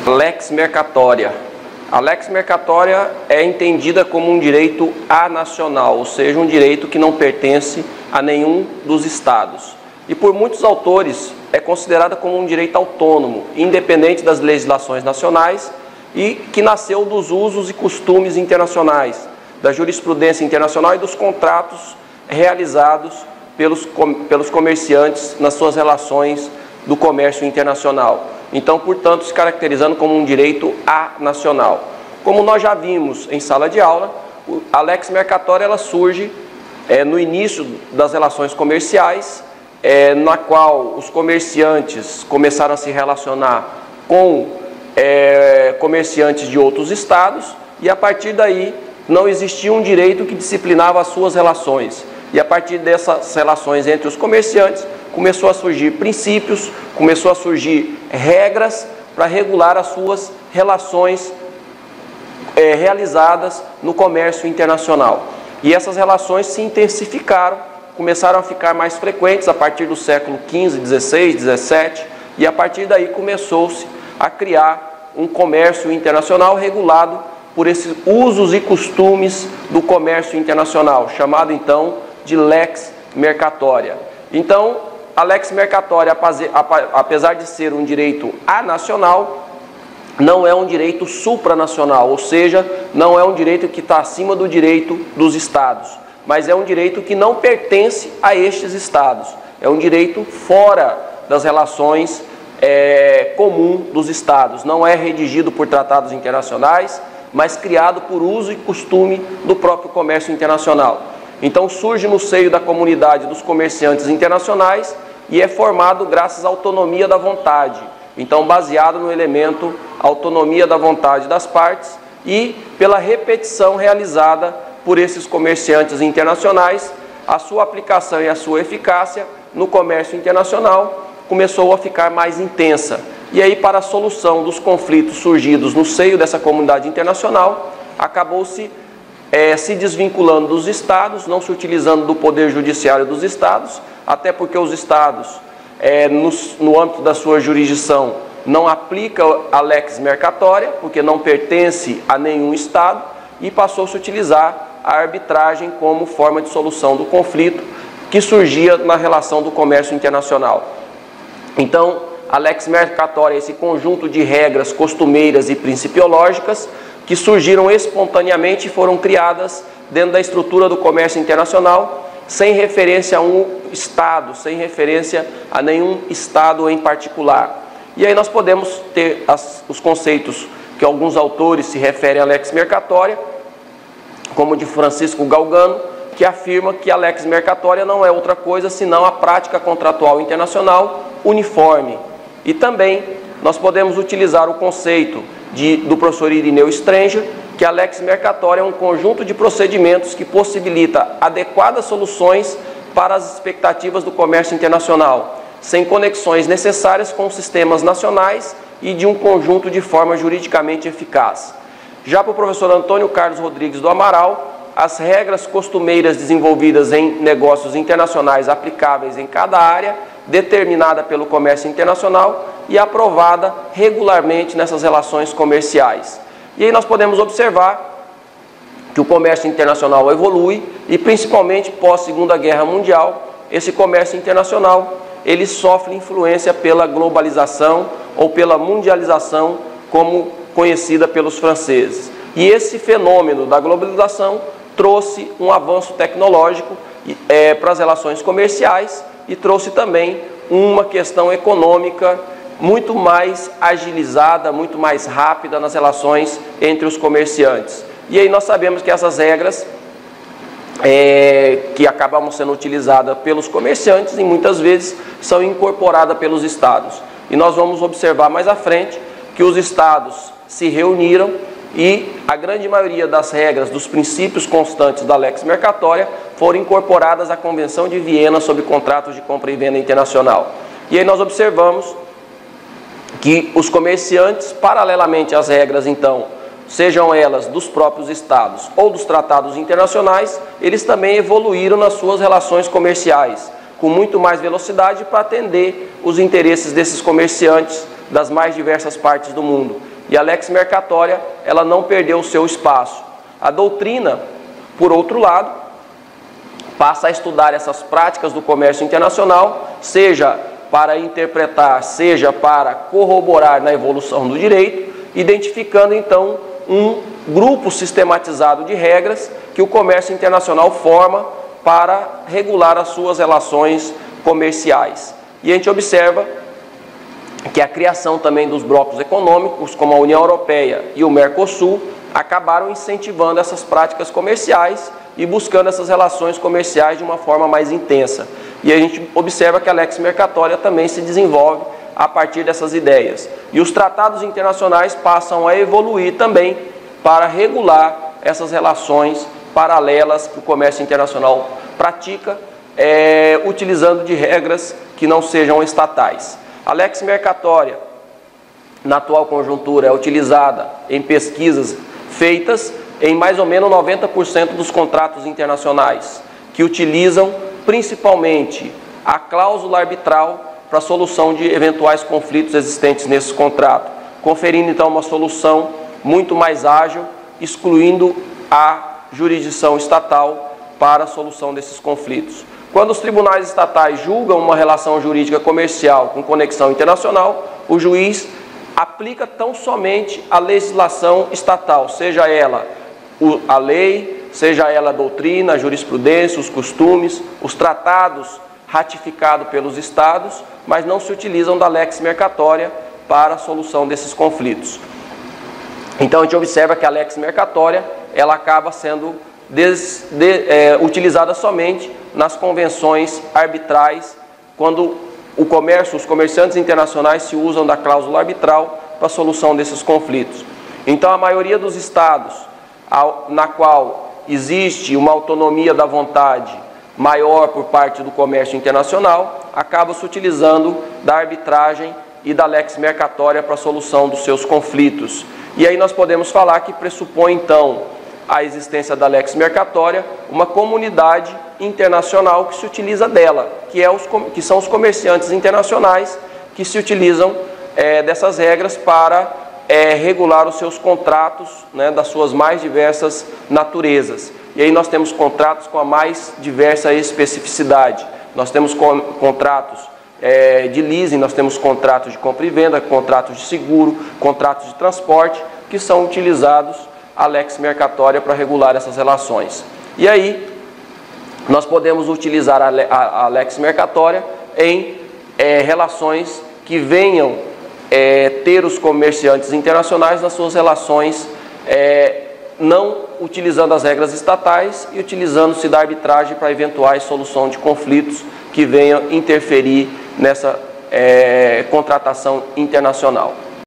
Lex mercatória. A lex mercatória é entendida como um direito anacional, ou seja, um direito que não pertence a nenhum dos estados. E por muitos autores é considerada como um direito autônomo, independente das legislações nacionais e que nasceu dos usos e costumes internacionais, da jurisprudência internacional e dos contratos realizados pelos comerciantes nas suas relações do comércio internacional. Então, portanto, se caracterizando como um direito anacional. Como nós já vimos em sala de aula, a lex mercatória ela surge no início das relações comerciais, na qual os comerciantes começaram a se relacionar com comerciantes de outros estados e a partir daí não existia um direito que disciplinava as suas relações. E a partir dessas relações entre os comerciantes, começou a surgir princípios, começou a surgir regras para regular as suas relações realizadas no comércio internacional. E essas relações se intensificaram, começaram a ficar mais frequentes a partir do século XV, XVI, XVII, e a partir daí começou-se a criar um comércio internacional regulado por esses usos e costumes do comércio internacional, chamado então de lex mercatória. Então, a lex mercatória, apesar de ser um direito anacional, não é um direito supranacional, ou seja, não é um direito que está acima do direito dos estados, mas é um direito que não pertence a estes estados, é um direito fora das relações comum dos estados, não é redigido por tratados internacionais, mas criado por uso e costume do próprio comércio internacional. Então surge no seio da comunidade dos comerciantes internacionais e é formado graças à autonomia da vontade. Então baseado no elemento autonomia da vontade das partes e pela repetição realizada por esses comerciantes internacionais, a sua aplicação e a sua eficácia no comércio internacional começou a ficar mais intensa. E aí, para a solução dos conflitos surgidos no seio dessa comunidade internacional, acabou-se se desvinculando dos estados, não se utilizando do poder judiciário dos estados, até porque os estados, no âmbito da sua jurisdição, não aplicam a lex mercatória, porque não pertence a nenhum estado, e passou-se a utilizar a arbitragem como forma de solução do conflito que surgia na relação do comércio internacional. Então, a lex mercatória é esse conjunto de regras costumeiras e principiológicas que surgiram espontaneamente e foram criadas dentro da estrutura do comércio internacional, sem referência a um estado, sem referência a nenhum estado em particular. E aí nós podemos ter os conceitos que alguns autores se referem à lex mercatória, como o de Francisco Galgano, que afirma que a lex mercatória não é outra coisa senão a prática contratual internacional uniforme. E também nós podemos utilizar o conceito do professor Irineu Stranger, que a lex mercatória é um conjunto de procedimentos que possibilita adequadas soluções para as expectativas do comércio internacional, sem conexões necessárias com os sistemas nacionais e de um conjunto de forma juridicamente eficaz. Já para o professor Antônio Carlos Rodrigues do Amaral, as regras costumeiras desenvolvidas em negócios internacionais aplicáveis em cada área, determinada pelo comércio internacional e aprovada regularmente nessas relações comerciais. E aí nós podemos observar que o comércio internacional evolui e principalmente pós Segunda Guerra Mundial, esse comércio internacional ele sofre influência pela globalização ou pela mundialização, como conhecida pelos franceses. E esse fenômeno da globalização trouxe um avanço tecnológico para as relações comerciais e trouxe também uma questão econômica muito mais agilizada, muito mais rápida nas relações entre os comerciantes. E aí nós sabemos que essas regras que acabam sendo utilizadas pelos comerciantes e muitas vezes são incorporadas pelos estados. E nós vamos observar mais à frente que os estados se reuniram e a grande maioria das regras, dos princípios constantes da lex mercatória foram incorporadas à Convenção de Viena sobre contratos de compra e venda internacional. E aí nós observamos que os comerciantes, paralelamente às regras, então, sejam elas dos próprios estados ou dos tratados internacionais, eles também evoluíram nas suas relações comerciais, com muito mais velocidade para atender os interesses desses comerciantes das mais diversas partes do mundo. E a lex mercatória, ela não perdeu o seu espaço. A doutrina, por outro lado, passa a estudar essas práticas do comércio internacional, seja para interpretar, seja para corroborar na evolução do direito, identificando então um grupo sistematizado de regras que o comércio internacional forma para regular as suas relações comerciais. E a gente observa que a criação também dos blocos econômicos, como a União Europeia e o Mercosul, acabaram incentivando essas práticas comerciais e buscando essas relações comerciais de uma forma mais intensa. E a gente observa que a lex mercatória também se desenvolve a partir dessas ideias. E os tratados internacionais passam a evoluir também para regular essas relações paralelas que o comércio internacional pratica, utilizando de regras que não sejam estatais. A lex mercatória, na atual conjuntura, é utilizada em pesquisas feitas em mais ou menos 90% dos contratos internacionais, que utilizam principalmente a cláusula arbitral para a solução de eventuais conflitos existentes nesse contrato, conferindo então uma solução muito mais ágil, excluindo a jurisdição estatal para a solução desses conflitos. Quando os tribunais estatais julgam uma relação jurídica comercial com conexão internacional, o juiz aplica tão somente a legislação estatal, seja ela a lei, seja ela a doutrina, a jurisprudência, os costumes, os tratados ratificados pelos estados, mas não se utilizam da lex mercatória para a solução desses conflitos. Então a gente observa que a lex mercatória ela acaba sendo utilizada somente nas convenções arbitrais, quando os comerciantes internacionais se usam da cláusula arbitral para a solução desses conflitos. Então a maioria dos estados na qual existe uma autonomia da vontade maior por parte do comércio internacional, acaba se utilizando da arbitragem e da lex mercatória para a solução dos seus conflitos. E aí nós podemos falar que pressupõe então a existência da lex mercatória uma comunidade internacional que se utiliza dela, que são os comerciantes internacionais que se utilizam dessas regras para regular os seus contratos, né, das suas mais diversas naturezas. E aí nós temos contratos com a mais diversa especificidade. Nós temos contratos de leasing, nós temos contratos de compra e venda, contratos de seguro, contratos de transporte, que são utilizados a lex mercatória para regular essas relações. E aí nós podemos utilizar a lex mercatória em relações que venham ter os comerciantes internacionais nas suas relações, não utilizando as regras estatais e utilizando-se da arbitragem para eventuais soluções de conflitos que venham interferir nessa contratação internacional.